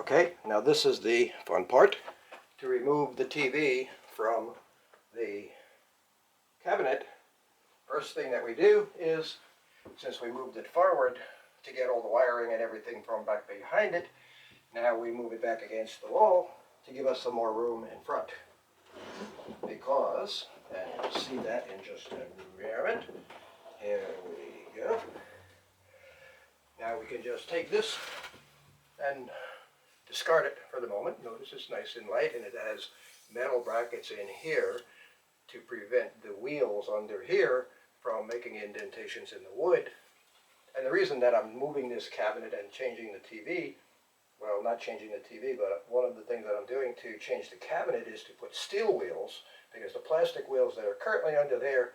Okay, now this is the fun part. To remove the TV from the cabinet, first thing that we do is, since we moved it forward to get all the wiring and everything from back behind it, now we move it back against the wall to give us some more room in front. Because, and you'll see that in just a moment, here we go. Now we can just take this and discard it for the moment. Notice it's nice and light, and it has metal brackets in here to prevent the wheels under here from making indentations in the wood. And the reason that I'm moving this cabinet and changing the TV, well, not changing the TV, but one of the things that I'm doing to change the cabinet is to put steel wheels, because the plastic wheels that are currently under there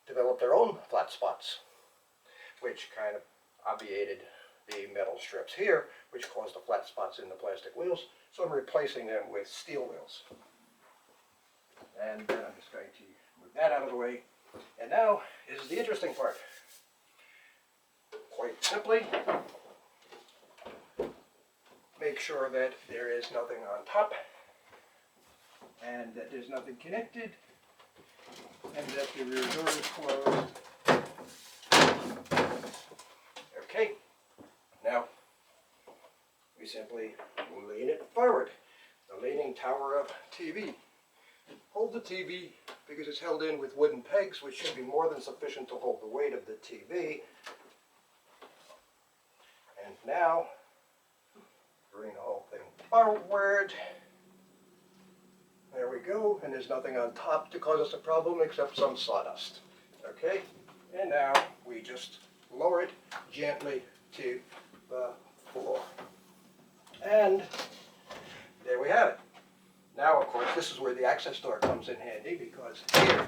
develop their own flat spots, which kind of obviated the metal strips here, which caused the flat spots in the plastic wheels. So I'm replacing them with steel wheels. And then I'm just going to move that out of the way. And now is the interesting part. Quite simply, make sure that there is nothing on top, and that there's nothing connected, and that the rear door is closed. Okay, now we simply lean it forward, the leaning tower of TV. Hold the TV, because it's held in with wooden pegs, which should be more than sufficient to hold the weight of the TV. And now, bring the whole thing forward. There we go, and there's nothing on top to cause us a problem except some sawdust. Okay, and now we just lower it gently to the floor. And there we have it. Now, of course, this is where the access door comes in handy, because here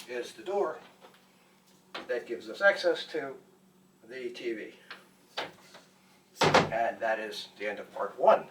is the door that gives us access to the TV. And that is the end of part 1.